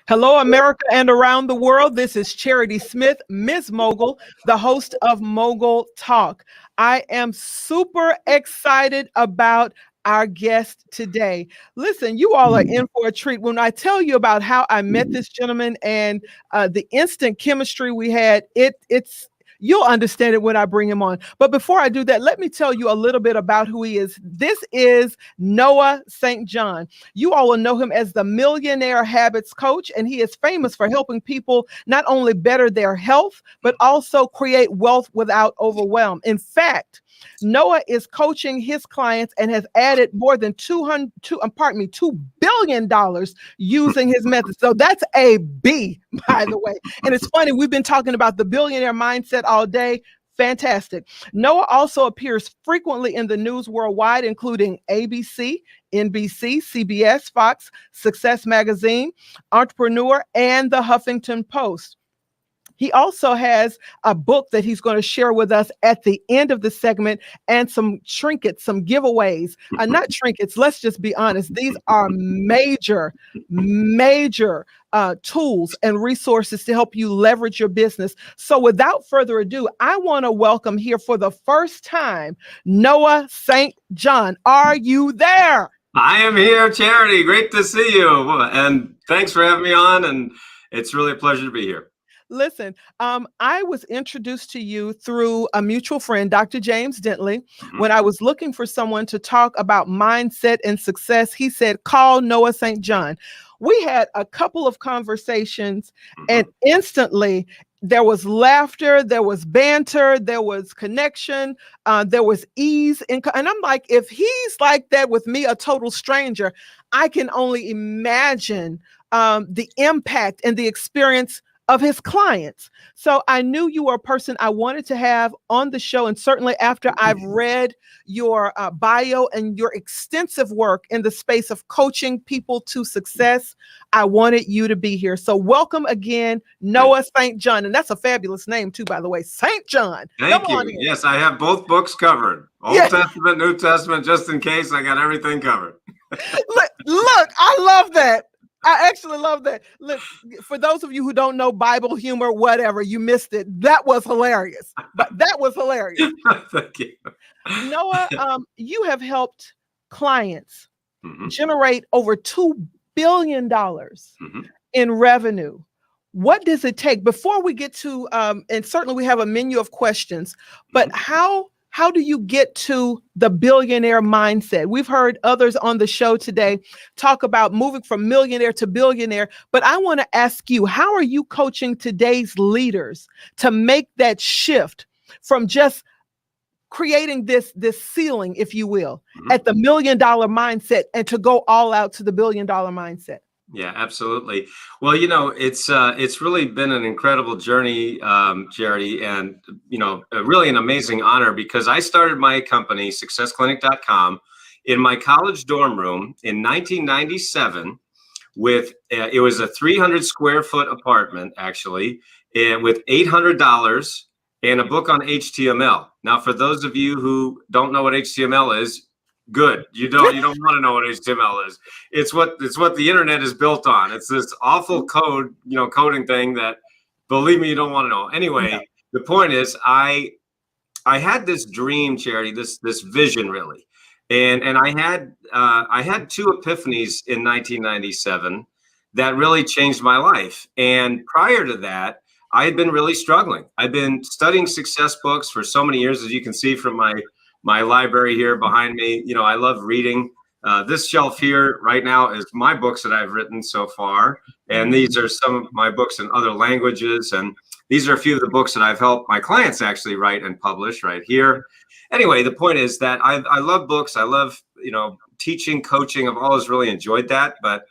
Hello, America and around the world. This is Charity Smith, Ms. Mogul, the host of Mogul Talk. I am super excited about our guest today. Listen, you all are in for a treat. When I tell you about how I met this gentleman and the instant chemistry we had, it's you'll understand it when I bring him on. But before I do that, let me tell you a little bit about who he is. This is Noah St. John. You all will know him as the Millionaire Habits Coach, and he is famous for helping people not only better their health, but also create wealth without overwhelm. In fact, Noah is coaching his clients and has added more than $2 billion using his method. So that's a B, by the way. And it's funny, we've been talking about the billionaire mindset all day. Fantastic. Noah also appears frequently in the news worldwide, including ABC, NBC, CBS, Fox, Success Magazine, Entrepreneur, and the Huffington Post. He also has a book that he's going to share with us at the end of the segment and some trinkets, some giveaways. Not trinkets, let's just be honest. These are major tools and resources to help you leverage your business. So without further ado, I want to welcome here for the first time, Noah St. John. Are you there? I am here, Charity. Great to see you. And thanks for having me on. And it's really a pleasure to be here. Listen, I was introduced to you through a mutual friend, Dr. James Dentley. When I was looking for someone to talk about mindset and success, he said, call Noah St. John. We had a couple of conversations and instantly there was laughter, there was banter, there was connection, there was ease. And I'm like, if he's like that with me, a total stranger, I can only imagine the impact and the experience of his clients. So I knew you were a person I wanted to have on the show. And certainly after I've read your bio and your extensive work in the space of coaching people to success, I wanted you to be here. So welcome again, Noah St. John. And that's a fabulous name too, by the way, St. John. Thank you. Yes, I have both books covered. Old Testament, New Testament, just in case. I got everything covered. Look, I love that. I actually love that. Look, for those of you who don't know Bible humor, whatever, you missed it. That was hilarious. But that was hilarious. Thank you. Noah, you have helped clients generate over $2 billion in revenue. What does it take? Before we get to, and certainly we have a menu of questions, but how do you get to the billionaire mindset? We've heard others on the show today talk about moving from millionaire to billionaire, but I want to ask you, how are you coaching today's leaders to make that shift from just creating this ceiling, if you will, at the $1 million mindset and to go all out to the $1 billion mindset? Yeah, absolutely. Well, it's really been an incredible journey, Charity, and, really an amazing honor because I started my company, successclinic.com, in my college dorm room in 1997 with, it was a 300 square foot apartment, actually, with $800 and a book on HTML. Now, for those of you who don't know what HTML is, good. You don't want to know what HTML is. It's what the internet is built on. It's this awful code, coding thing that, believe me, you don't want to know. Anyway, the point is I had this dream, Charity, this vision really. And I had two epiphanies in 1997 that really changed my life. And prior to that, I had been really struggling. I've been studying success books for so many years, as you can see from my library here behind me. I love reading. This shelf here right now is my books that I've written so far. And these are some of my books in other languages. And these are a few of the books that I've helped my clients actually write and publish right here. Anyway, the point is that I love books. I love, teaching, coaching. I've always really enjoyed that, but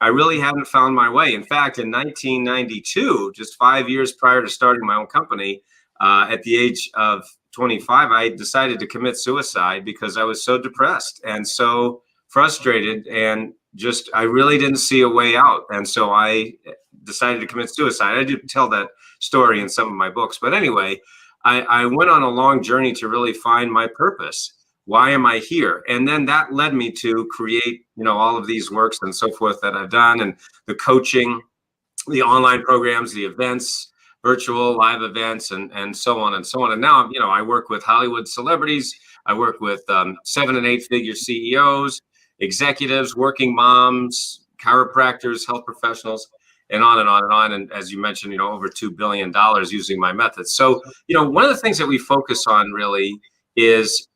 I really haven't found my way. In fact, in 1992, just 5 years prior to starting my own company, at the age of 25, I decided to commit suicide because I was so depressed and so frustrated and I really didn't see a way out. And so I decided to commit suicide. I do tell that story in some of my books. But anyway, I went on a long journey to really find my purpose. Why am I here? And then that led me to create, all of these works and so forth that I've done and the coaching. the online programs, the events, virtual live events, and so on and so on. And now, I work with Hollywood celebrities. I work with 7 and 8 figure CEOs, executives, working moms, chiropractors, health professionals, and on and on and on. And as you mentioned, over $2 billion using my methods. So, one of the things that we focus on really is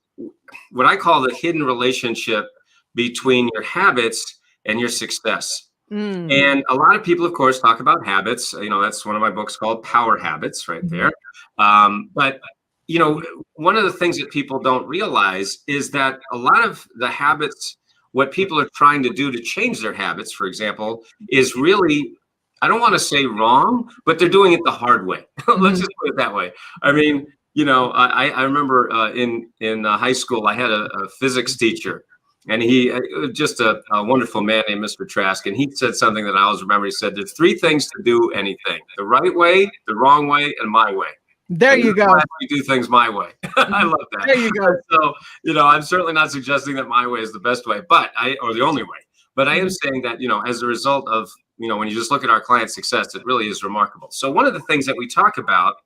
what I call the hidden relationship between your habits and your success. And a lot of people, of course, talk about habits. That's one of my books called Power Habits right there. But, one of the things that people don't realize is that a lot of the habits, what people are trying to do to change their habits, for example, is really, I don't want to say wrong, but they're doing it the hard way. Let's just put it that way. I mean, I remember in high school, I had a physics teacher. And he was just a wonderful man named Mr. Trask. And he said something that I always remember. He said, there's 3 things to do anything: the right way, the wrong way, and my way. There you go. We do things my way. I love that. There you go. So, I'm certainly not suggesting that my way is the best way, or the only way. But I am saying that, as a result of, when you just look at our client success, it really is remarkable. So one of the things that we talk about,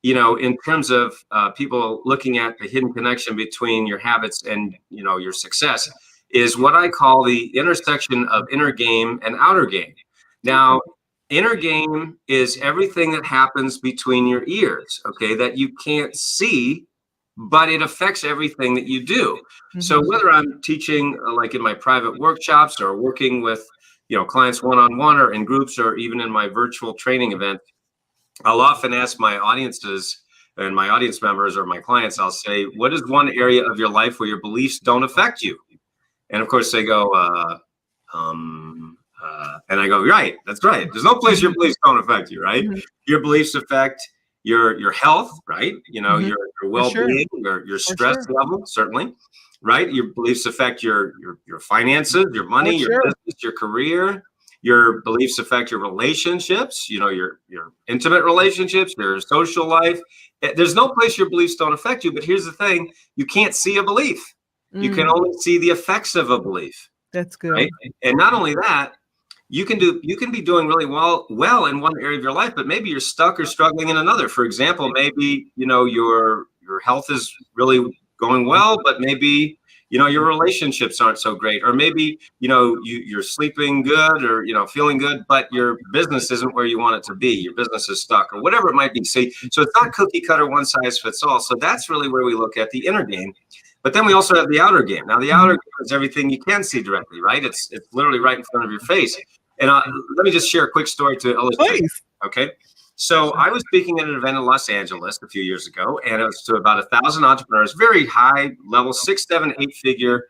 in terms of people looking at the hidden connection between your habits and, your success, is what I call the intersection of inner game and outer game. Now, inner game is everything that happens between your ears, okay, that you can't see, but it affects everything that you do. So whether I'm teaching like in my private workshops or working with, clients one-on-one or in groups or even in my virtual training event, I'll often ask my audiences and my audience members or my clients, I'll say, what is one area of your life where your beliefs don't affect you? And of course they go, and I go, right, that's right. There's no place your beliefs don't affect you, right? Your beliefs affect your health, right? Your well-being, your stress level, certainly, right? Your beliefs affect your finances, your money, your business, your career. Your beliefs affect your relationships, your intimate relationships, your social life. There's no place your beliefs don't affect you. But here's the thing: you can't see a belief. You can only see the effects of a belief. That's good. Right? And not only that, you can be doing really well in one area of your life, but maybe you're stuck or struggling in another. For example, maybe your health is really going well, but maybe your relationships aren't so great, or maybe you're sleeping good or feeling good, but your business isn't where you want it to be. Your business is stuck, or whatever it might be. So it's not cookie cutter, one size fits all. So that's really where we look at the inner game. But then we also have the outer game. Now, the outer game is everything you can see directly, right? It's literally right in front of your face. And let me just share a quick story to illustrate. Please. Okay. So I was speaking at an event in Los Angeles a few years ago, and it was to about 1,000 entrepreneurs, very high level, 6, 7, 8 figure,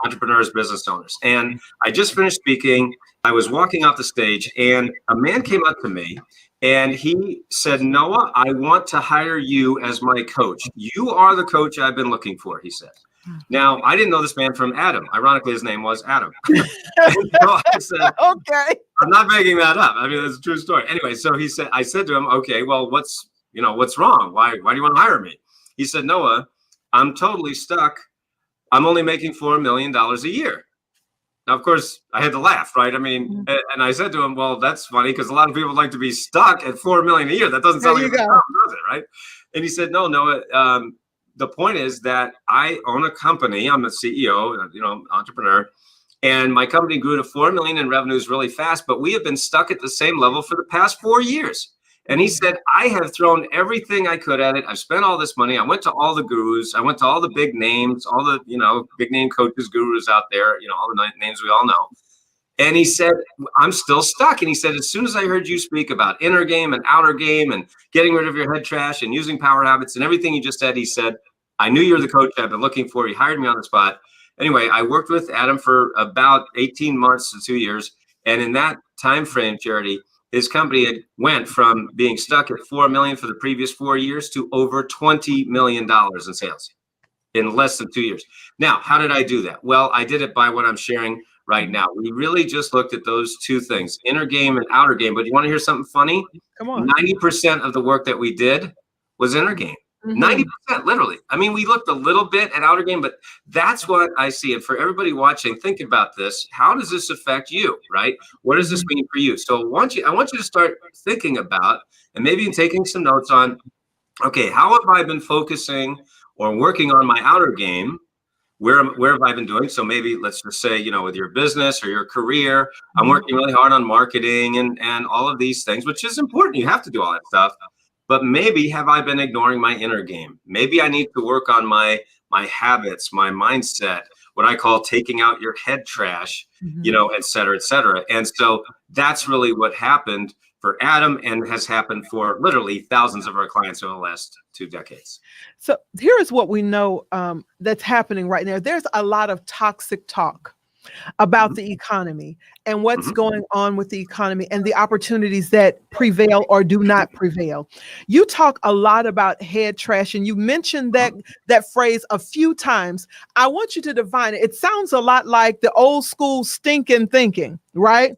entrepreneurs, business owners. And I just finished speaking. I was walking off the stage, and a man came up to me, and he said, Noah, I want to hire you as my coach. You are the coach I've been looking for, he said. Now, I didn't know this man from Adam. Ironically, his name was Adam. So I said, okay. I'm not making that up. I mean, it's a true story. Anyway, so I said to him, okay, well, what's wrong? Why do you want to hire me? He said, Noah, I'm totally stuck. I'm only making $4 million a year. Now, of course, I had to laugh, right? I mean, and I said to him, well, that's funny because a lot of people like to be stuck at $4 million a year. That doesn't sound like a problem, does it, right? And he said, no, Noah, the point is that I own a company. I'm a CEO, entrepreneur, and my company grew to 4 million in revenues really fast, but we have been stuck at the same level for the past 4 years. And he said, I have thrown everything I could at it. I've spent all this money. I went to all the gurus. I went to all the big names, all the, big name coaches, gurus out there, all the names we all know. And he said, I'm still stuck. And he said, as soon as I heard you speak about inner game and outer game and getting rid of your head trash and using power habits and everything you just said, he said, I knew you're the coach I've been looking for. He hired me on the spot. Anyway, I worked with Adam for about 18 months to 2 years. And in that time frame, Charity, his company went from being stuck at 4 million for the previous 4 years to over $20 million in sales in less than 2 years. Now, how did I do that? Well, I did it by what I'm sharing right now. We really just looked at those two things, inner game and outer game. But you want to hear something funny? Come on. 90% of the work that we did was inner game. 90%, literally. I mean, we looked a little bit at outer game, but that's what I see. And for everybody watching, think about this. How does this affect you, right? What does this mean for you? So I want you to start thinking about, and maybe taking some notes on, okay, how have I been focusing or working on my outer game? Where have I been doing? So maybe let's just say, with your business or your career, I'm working really hard on marketing and all of these things, which is important. You have to do all that stuff. But maybe have I been ignoring my inner game? Maybe I need to work on my habits, my mindset, what I call taking out your head trash, et cetera, et cetera. And so that's really what happened for Adam and has happened for literally thousands of our clients over the last 2 decades. So here is what we know that's happening right now. There's a lot of toxic talk about the economy and what's going on with the economy and the opportunities that prevail or do not prevail. You talk a lot about head trash, and you mentioned that phrase a few times. I want you to define it. It sounds a lot like the old school stinking thinking, right?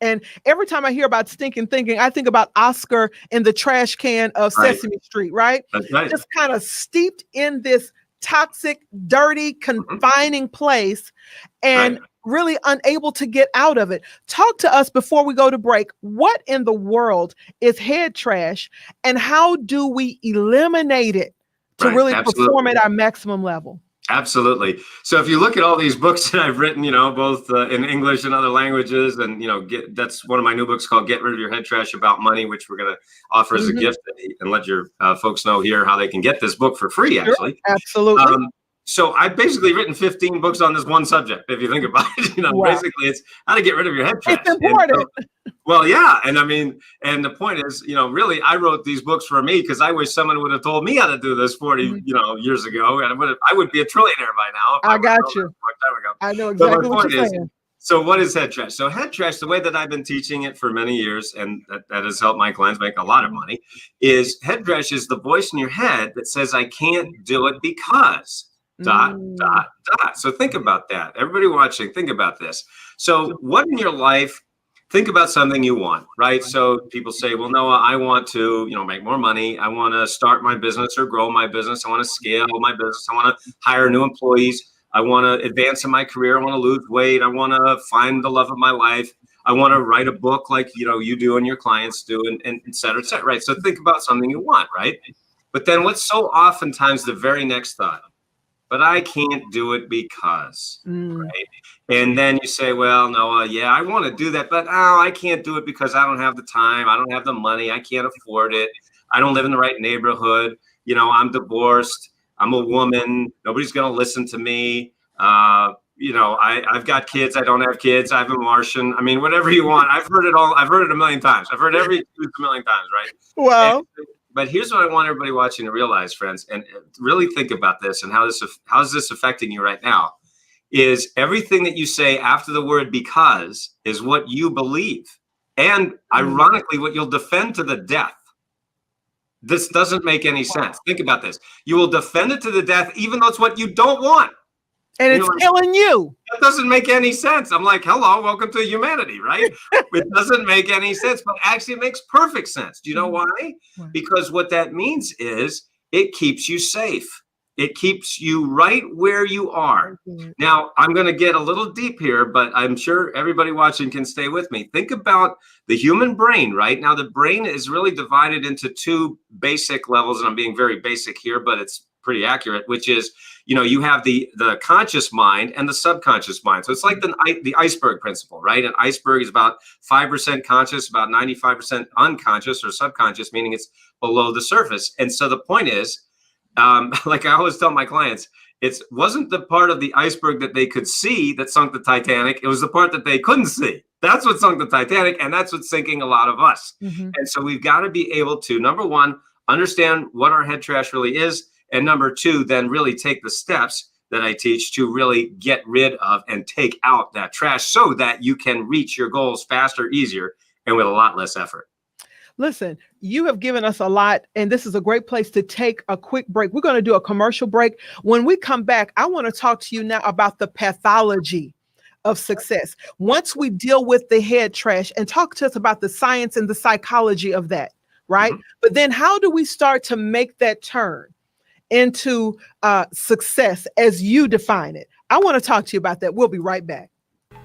And every time I hear about stinking thinking, I think about Oscar in the trash can of Sesame Street, right? That's right. Just kind of steeped in this toxic, dirty, confining place and really unable to get out of it. Talk to us before we go to break. What in the world is head trash, and how do we eliminate it to really perform at our maximum level? Absolutely. So if you look at all these books that I've written, both in English and other languages, and, that's one of my new books called Get Rid of Your Head Trash About Money, which we're going to offer as a gift and let your folks know here how they can get this book for free, actually. Sure, absolutely. So I've basically written 15 books on this one subject. If you think about it, basically it's how to get rid of your head trash. It's important. Well, yeah. And and the point is, really, I wrote these books for me because I wish someone would have told me how to do this 40, years ago. And I would be a trillionaire by now. I got you. I know exactly what you're saying. So what is head trash? So head trash, the way that I've been teaching it for many years, and that has helped my clients make a lot of money, is head trash is the voice in your head that says, I can't do it because... ... So think about that. Everybody watching, think about this. So what in your life, think about something you want, right? So people say, well, Noah, I want to, make more money. I want to start my business or grow my business. I want to scale my business. I want to hire new employees. I want to advance in my career. I want to lose weight. I want to find the love of my life. I want to write a book like, you do and your clients do, and et cetera, right? So think about something you want, right? But then what's so oftentimes the very next thought? But I can't do it because, right? And then you say, well, no, yeah, I want to do that, but I can't do it because I don't have the time. I don't have the money. I can't afford it. I don't live in the right neighborhood. I'm divorced. I'm a woman. Nobody's going to listen to me. I've got kids. I don't have kids. I have a Martian. I mean, whatever you want. I've heard it all. I've heard it a million times. I've heard every excuse a million times, right? Wow. But here's what I want everybody watching to realize, friends, and really think about this and how's this affecting you right now, is everything that you say after the word because is what you believe. And ironically, what you'll defend to the death. This doesn't make any sense. Think about this. You will defend it to the death, even though it's what you don't want. And it's killing you. That doesn't make any sense. I'm like, hello, welcome to humanity, right? It doesn't make any sense, but actually it makes perfect sense. Do you know why? Because what that means is it keeps you safe. It keeps you right where you are. Now, I'm going to get a little deep here, but I'm sure everybody watching can stay with me. Think about the human brain, right? Now, the brain is really divided into 2 basic levels, and I'm being very basic here, but it's pretty accurate, which is, you have the conscious mind and the subconscious mind. So it's like the iceberg principle, right? An iceberg is about 5% conscious, about 95% unconscious or subconscious, meaning it's below the surface. And so the point is, like I always tell my clients, it wasn't the part of the iceberg that they could see that sunk the Titanic. It was the part that they couldn't see. That's what sunk the Titanic, and that's what's sinking a lot of us. And so we've got to be able to, number one, understand what our head trash really is. And number 2, then really take the steps that I teach to really get rid of and take out that trash so that you can reach your goals faster, easier, and with a lot less effort. Listen, you have given us a lot, and this is a great place to take a quick break. We're going to do a commercial break. When we come back, I want to talk to you now about the pathology of success. Once we deal with the head trash, and talk to us about the science and the psychology of that. right? Mhm. But then how do we start to make that turn into success as you define it? I want to talk to you about that. We'll be right back.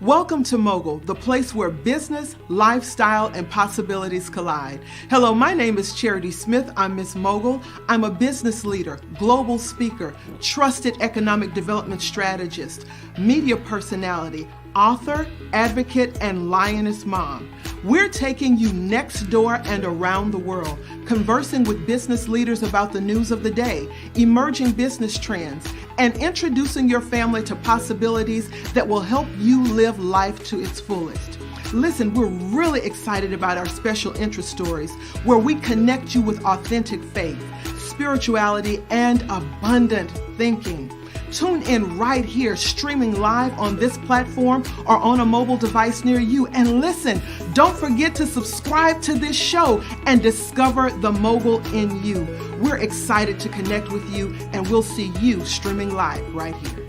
Welcome to Mogul, the place where business, lifestyle, and possibilities collide. Hello, my name is Charity Smith. I'm Miss Mogul. I'm a business leader, global speaker, trusted economic development strategist, media personality, author, advocate, and lioness mom. We're taking you next door and around the world, conversing with business leaders about the news of the day, emerging business trends, and introducing your family to possibilities that will help you live life to its fullest. Listen, we're really excited about our special interest stories where we connect you with authentic faith, spirituality, and abundant thinking. Tune in right here, streaming live on this platform or on a mobile device near you. And listen, don't forget to subscribe to this show and discover the mogul in you. We're excited to connect with you, and we'll see you streaming live right here.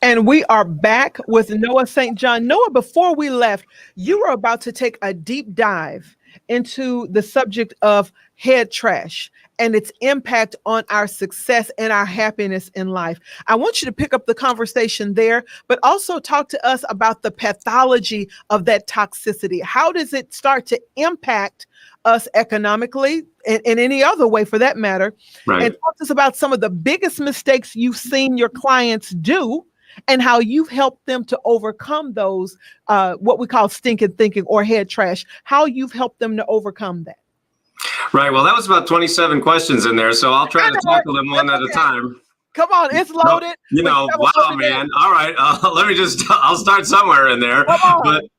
And we are back with Noah St. John. Noah, before we left, you were about to take a deep dive into the subject of head trash and its impact on our success and our happiness in life. I want you to pick up the conversation there, but also talk to us about the pathology of that toxicity. How does it start to impact us economically and in any other way for that matter? Right. And talk to us about some of the biggest mistakes you've seen your clients do and how you've helped them to overcome those, what we call stinking thinking or head trash, how you've helped them to overcome that. Right. Well, that was about 27 questions in there, so I'll try to tackle them one at a time. Come on, it's loaded. Wow, man. All right. I'll start somewhere in there.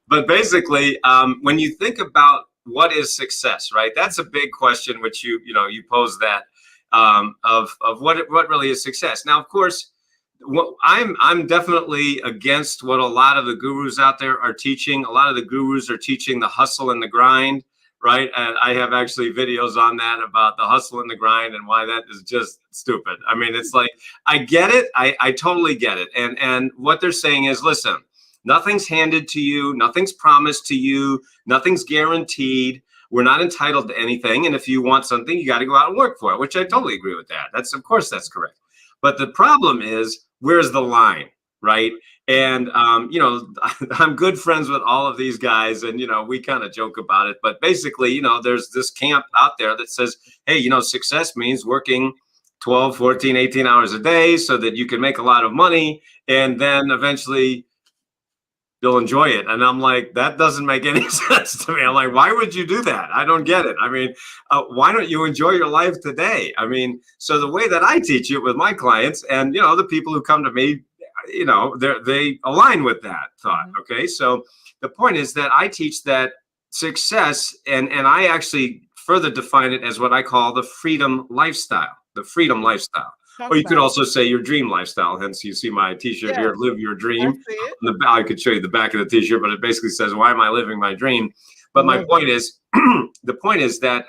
But basically, when you think about what is success, right? That's a big question, which you pose that of what really is success. Now, of course, I'm definitely against what a lot of the gurus out there are teaching. A lot of the gurus are teaching the hustle and the grind, right? And I have actually videos on that about the hustle and the grind and why that is just stupid. I mean, it's like, I get it. I totally get it. And what they're saying is, listen, nothing's handed to you. Nothing's promised to you. Nothing's guaranteed. We're not entitled to anything. And if you want something, you got to go out and work for it, which I totally agree with that. Of course, that's correct. But the problem is, where's the line, right? And, I'm good friends with all of these guys and, we kind of joke about it. But basically, there's this camp out there that says, hey, success means working 12, 14, 18 hours a day so that you can make a lot of money. And then eventually you'll enjoy it. And I'm like, that doesn't make any sense to me. I'm like, why would you do that? I don't get it. I mean, why don't you enjoy your life today? I mean, so the way that I teach it with my clients and, the people who come to me, they align with that thought. Okay. So the point is that I teach that success and I actually further define it as what I call the freedom lifestyle, or you could also say your dream lifestyle. Hence, you see my T-shirt here, "Live Your Dream." I could show you the back of the T-shirt, but it basically says, "Why am I living my dream?" But my point is, the point is that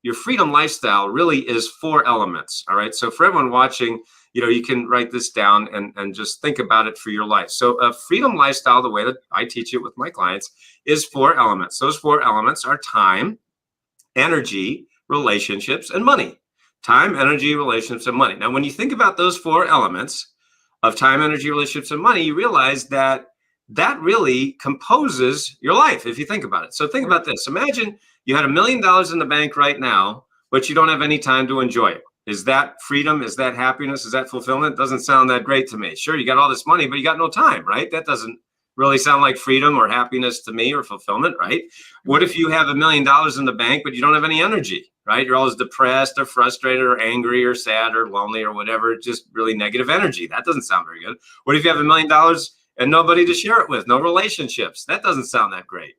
your freedom lifestyle really is 4 elements. All right. So for everyone watching, you can write this down and just think about it for your life. So a freedom lifestyle, the way that I teach it with my clients, is 4 elements. Those 4 elements are time, energy, relationships, and money. Time, energy, relationships, and money. Now, when you think about those 4 elements of time, energy, relationships, and money, you realize that really composes your life, if you think about it. So think about this. Imagine you had $1 million in the bank right now, but you don't have any time to enjoy it. Is that freedom? Is that happiness? Is that fulfillment? Doesn't sound that great to me. Sure, you got all this money, but you got no time, right? That doesn't really sound like freedom or happiness to me or fulfillment, right? What if you have $1 million in the bank, but you don't have any energy, right? You're always depressed or frustrated or angry or sad or lonely or whatever, just really negative energy. That doesn't sound very good. What if you have $1 million and nobody to share it with, no relationships? That doesn't sound that great.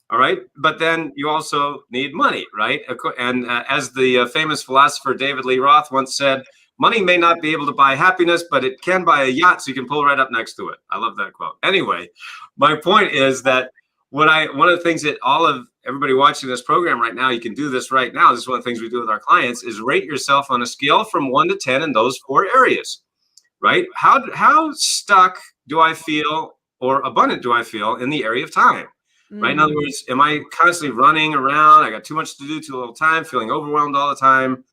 All right. But then you also need money, right? And as the famous philosopher David Lee Roth once said, money may not be able to buy happiness, but it can buy a yacht so you can pull right up next to it. I love that quote. Anyway, my point is that one of the things that everybody watching this program right now, you can do this right now. This is one of the things we do with our clients is rate yourself on a scale from 1 to 10 in those 4 areas, right? How stuck do I feel or abundant do I feel in the area of time? right? In other words, am I constantly running around? I got too much to do, too little time, feeling overwhelmed all the time,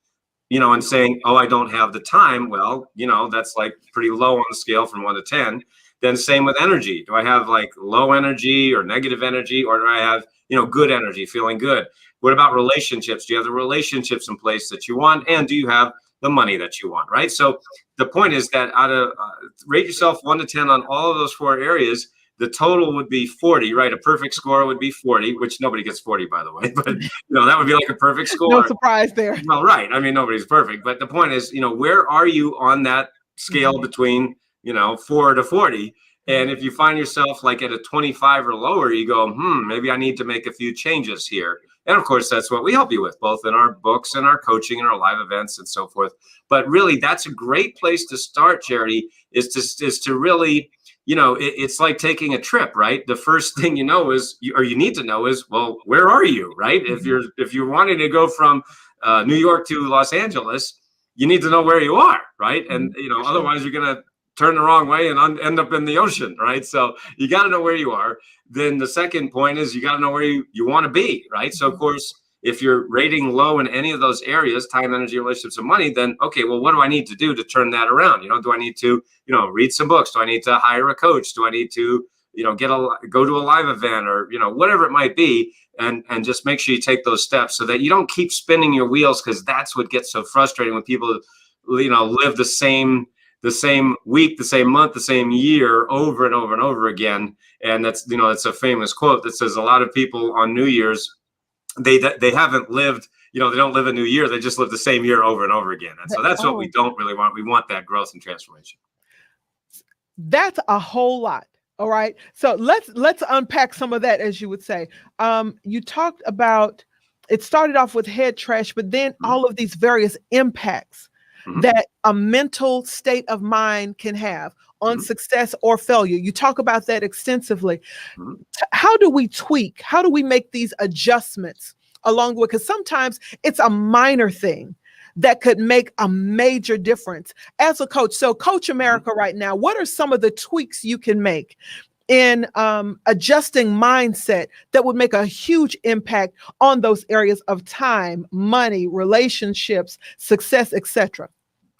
and saying, oh, I don't have the time. Well, that's like pretty low on the scale from 1 to 10. Then same with energy. Do I have like low energy or negative energy, or do I have, good energy, feeling good? What about relationships? Do you have the relationships in place that you want? And do you have the money that you want, right? So the point is that out of rate yourself 1 to 10 on all of those 4 areas. The total would be 40, right? A perfect score would be 40, which nobody gets 40, by the way, but that would be like a perfect score. No surprise there. Well, right. I mean, nobody's perfect, but the point is, where are you on that scale between, 4 to 40? And if you find yourself like at a 25 or lower, you go, maybe I need to make a few changes here. And of course, that's what we help you with, both in our books and our coaching and our live events and so forth. But really, that's a great place to start, Charity, is to really, it's like taking a trip, right? The first thing you need to know is, well, where are you, right? If you're wanting to go from New York to Los Angeles, you need to know where you are, right? And otherwise you're going to turn the wrong way and end up in the ocean, right? So you got to know where you are. Then the second point is you got to know where you want to be, right? So of course, if you're rating low in any of those areas, time, energy, relationships, and money, then, okay, well, what do I need to do to turn that around? Do I need to, read some books? Do I need to hire a coach? Do I need to, go to a live event or, whatever it might be, and just make sure you take those steps so that you don't keep spinning your wheels, because that's what gets so frustrating when people, live the same week, the same month, the same year over and over and over again. And that's, it's a famous quote that says a lot of people on New Year's, they haven't lived, they don't live a new year. They just live the same year over and over again. And so that's what we don't really want. We want that growth and transformation. That's a whole lot. All right. So let's unpack some of that, as you would say. You talked about, it started off with head trash, but then all of these various impacts that a mental state of mind can have on success or failure. You talk about that extensively. How do we tweak? How do we make these adjustments along the way? Because sometimes it's a minor thing that could make a major difference as a coach. So Coach America right now, what are some of the tweaks you can make in adjusting mindset that would make a huge impact on those areas of time, money, relationships, success, etc.?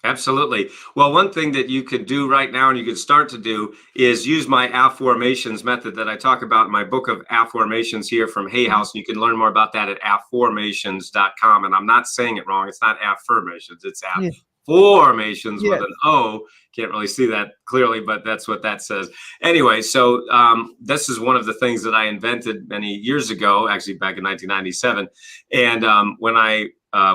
Absolutely. Well, one thing that you could do right now, and you could start to do, is use my Afformations method that I talk about in my book of Afformations here from Hay House. You can learn more about that at Afformations.com. And I'm not saying it wrong. It's not Affirmations. It's Afformations with an O. Can't really see that clearly, but that's what that says. Anyway, so this is one of the things that I invented many years ago, actually back in 1997. And when I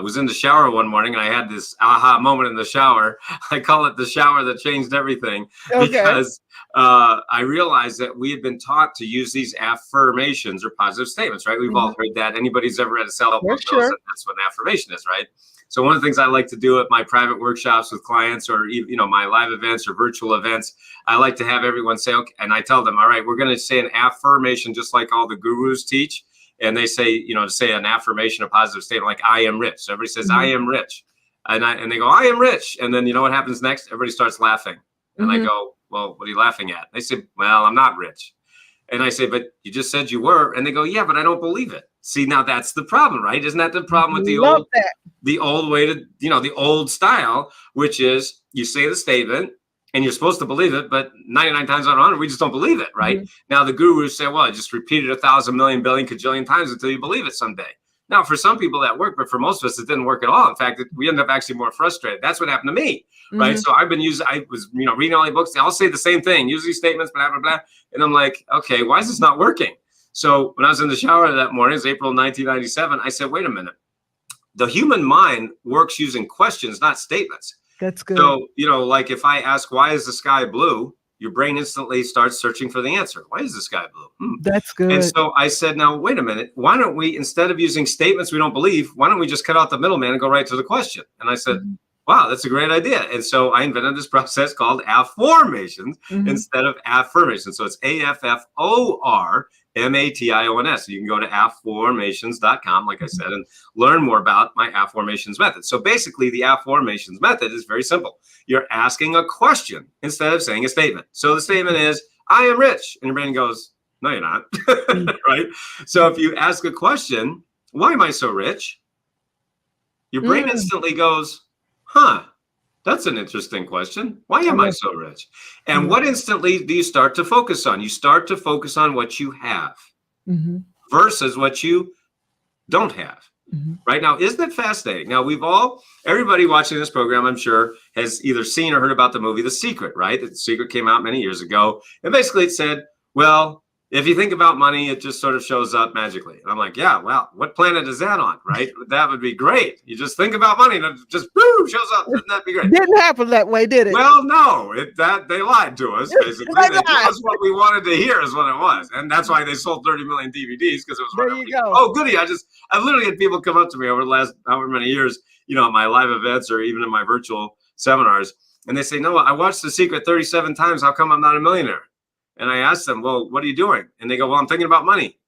was in the shower one morning, and I had this aha moment in the shower. I call it the shower that changed everything, because I realized that we had been taught to use these affirmations or positive statements, right? We've all heard that. Anybody's ever read a self-help book knows that that's what an affirmation is, right? So one of the things I like to do at my private workshops with clients, or my live events or virtual events, I like to have everyone say, okay, and I tell them, all right, we're going to say an affirmation just like all the gurus teach. And they say, to say an affirmation, a positive statement, like I am rich. So everybody says, I am rich. And they go, I am rich. And then you know what happens next? Everybody starts laughing. And I go, well, what are you laughing at? They say, well, I'm not rich. And I say, but you just said you were. And they go, yeah, but I don't believe it. See, now that's the problem, right? Isn't that the problem with the old way to, the old style, which is you say the statement and you're supposed to believe it, but 99 times out of 100, we just don't believe it, right? Now the gurus say, well, just repeat it 1,000 million billion kajillion times until you believe it someday. Now, for some people that worked, but for most of us, it didn't work at all. In fact, we end up actually more frustrated. That's what happened to me, right? So I was reading all the books. They all say the same thing, use these statements, blah, blah, blah. And I'm like, okay, why is this not working? So when I was in the shower that morning, it's April 1997, I said, wait a minute. The human mind works using questions, not statements. That's good. So, like if I ask, why is the sky blue? Your brain instantly starts searching for the answer. Why is the sky blue? That's good. And so I said, now, wait a minute. Why don't we, instead of using statements we don't believe, why don't we just cut out the middleman and go right to the question? And I said, wow, that's a great idea. And so I invented this process called Afformations instead of affirmations. So it's Afformations. So you can go to Afformations.com, like I said, and learn more about my Afformations method. So basically, the Afformations method is very simple. You're asking a question instead of saying a statement. So the statement is, I am rich. And your brain goes, No, you're not. Right? So if you ask a question, why am I so rich? Your brain instantly goes, huh, that's an interesting question. Why am I so rich? And what instantly do you start to focus on? You start to focus on what you have versus what you don't have. Right now, isn't it fascinating? Now, everybody watching this program, I'm sure, has either seen or heard about the movie The Secret, right? The Secret came out many years ago. And basically it said, well, if you think about money, it just sort of shows up magically. And I'm like, yeah, well, what planet is that on, right? That would be great. You just think about money and it just boom, shows up. Wouldn't that be great? Didn't happen that way, did it? Well, no, they lied to us, basically. They told us what we wanted to hear is what it was. And that's why they sold 30 million DVDs, because it was there you go. Oh, goody. I literally had people come up to me over the last however many years, at my live events or even in my virtual seminars. And they say, Noah, I watched The Secret 37 times. How come I'm not a millionaire? And I asked them, well, what are you doing? And they go, well, I'm thinking about money.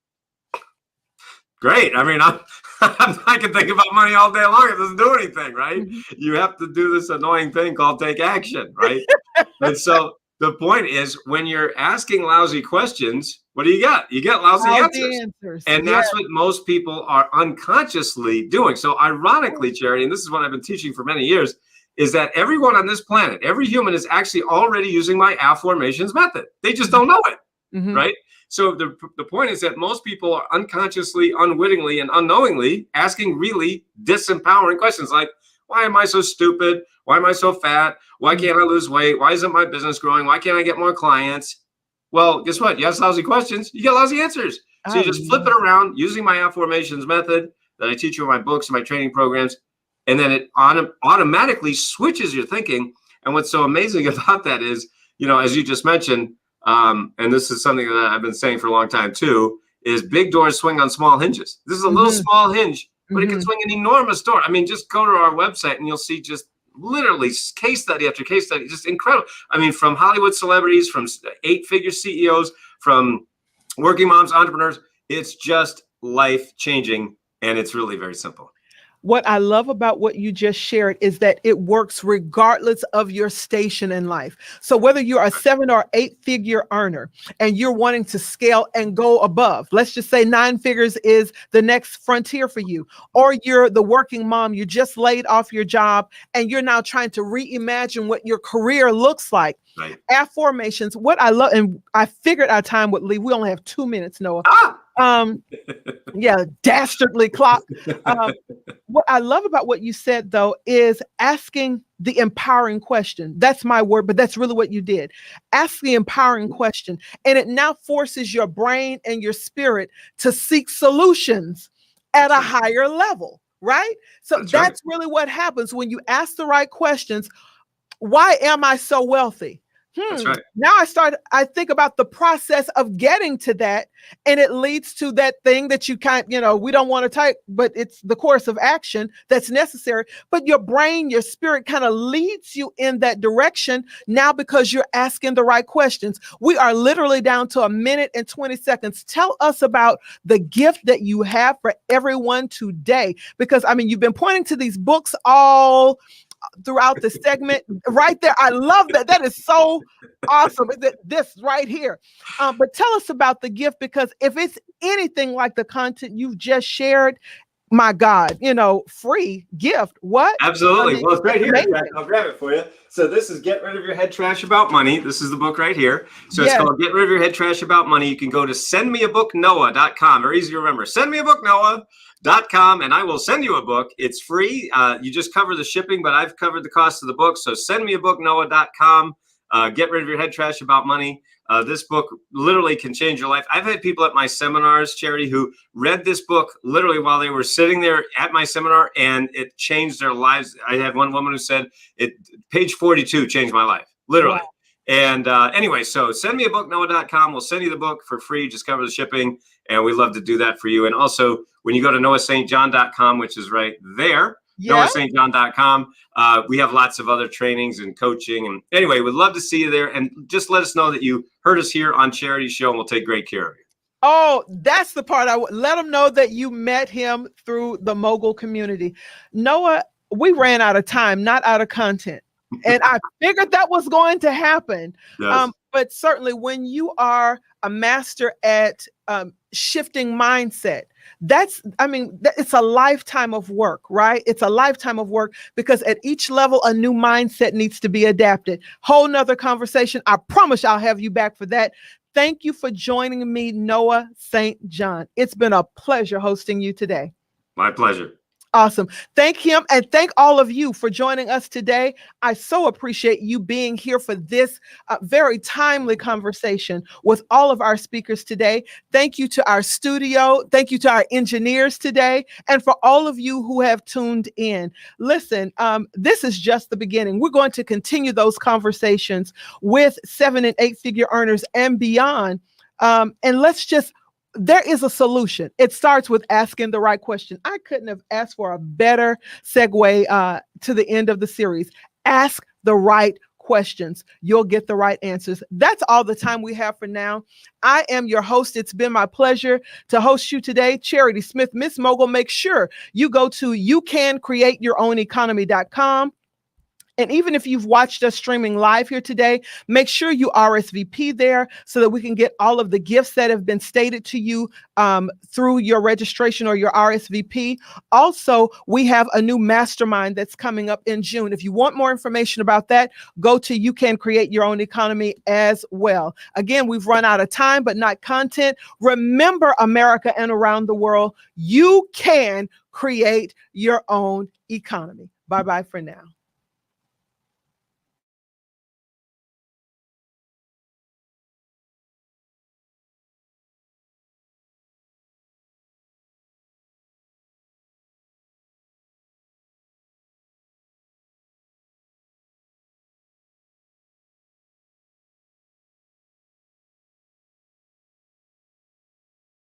Great. I mean, I can think about money all day long. It doesn't do anything, right? You have to do this annoying thing called take action, right? And so the point is, when you're asking lousy questions, what do you get? You get lousy answers. And that's what most people are unconsciously doing. So ironically, Charity, and this is what I've been teaching for many years, is that everyone on this planet, every human is actually already using my Afformations method. They just don't know it, right? So the point is that most people are unconsciously, unwittingly, and unknowingly asking really disempowering questions like, why am I so stupid? Why am I so fat? Why can't I lose weight? Why isn't my business growing? Why can't I get more clients? Well, guess what? You ask lousy questions, you get lousy answers. So you just flip it around using my Afformations method that I teach you in my books and my training programs. And then it automatically switches your thinking. And what's so amazing about that is, as you just mentioned, and this is something that I've been saying for a long time too, is big doors swing on small hinges. This is a little small hinge, but it can swing an enormous door. I mean, just go to our website and you'll see just literally case study after case study, just incredible. I mean, from Hollywood celebrities, from 8-figure CEOs, from working moms, entrepreneurs, it's just life-changing. And it's really very simple. What I love about what you just shared is that it works regardless of your station in life. So whether you're a 7 or 8-figure earner and you're wanting to scale and go above, let's just say 9 figures is the next frontier for you, or you're the working mom, you just laid off your job and you're now trying to reimagine what your career looks like. Right. Afformations, what I love, and I figured our time would leave. We only have 2 minutes, Noah. Dastardly clock. What I love about what you said, though, is asking the empowering question. That's my word, but that's really what you did. Ask the empowering question, and it now forces your brain and your spirit to seek solutions at a higher level, right? So that's really what happens when you ask the right questions. Why am I so wealthy? That's right. Now I think about the process of getting to that, and it leads to that thing that you we don't want to type, but it's the course of action that's necessary. But your brain, your spirit kind of leads you in that direction now because you're asking the right questions. We are literally down to 1 minute and 20 seconds. Tell us about the gift that you have for everyone today, because you've been pointing to these books all throughout the segment right there. I love that. That is so awesome. This right here. But tell us about the gift, because if it's anything like the content you've just shared, my God, free gift. What? Absolutely. Well, it's right here. I'll grab it for you. So this is Get Rid of Your Head Trash About Money. This is the book right here. So it's called Get Rid of Your Head Trash About Money. You can go to sendmeabooknoah.com. Very easy to remember. Sendmeabooknoah.com, and I will send you a book. It's free. You just cover the shipping, but I've covered the cost of the book. So sendmeabooknoah.com. Get Rid of Your Head Trash About Money. This book literally can change your life. I've had people at my seminars, Charity, who read this book literally while they were sitting there at my seminar, and it changed their lives. I had one woman who said, page 42 changed my life, literally. Wow. And anyway, so sendmeabooknoah.com. We'll send you the book for free. Just cover the shipping, and we'd love to do that for you. And also, when you go to noahstjohn.com, which is right there, noahstjohn.com. We have lots of other trainings and coaching. And anyway, we'd love to see you there. And just let us know that you heard us here on Charity's show, and we'll take great care of you. Oh, that's the part. Let them know that you met him through the Mogul community. Noah, we ran out of time, not out of content. And I figured that was going to happen. Yes. But certainly when you are a master at shifting mindset, it's a lifetime of work, right? It's a lifetime of work because at each level, a new mindset needs to be adapted. Whole nother conversation. I promise I'll have you back for that. Thank you for joining me, Noah St. John. It's been a pleasure hosting you today. My pleasure. Awesome. Thank him and thank all of you for joining us today. I so appreciate you being here for this very timely conversation with all of our speakers today. Thank you to our studio. Thank you to our engineers today. And for all of you who have tuned in. Listen, this is just the beginning. We're going to continue those conversations with 7- and 8-figure earners and beyond. There is a solution. It starts with asking the right question. I couldn't have asked for a better segue to the end of the series. Ask the right questions. You'll get the right answers. That's all the time we have for now. I am your host. It's been my pleasure to host you today, Charity Smith, Miss Mogul. Make sure you go to youcancreateyourown.economy.com. And even if you've watched us streaming live here today, make sure you RSVP there so that we can get all of the gifts that have been stated to you through your registration or your RSVP. Also, we have a new mastermind that's coming up in June. If you want more information about that, go to You Can Create Your Own Economy as well. Again, we've run out of time, but not content. Remember, America and around the world, you can create your own economy. Bye-bye for now.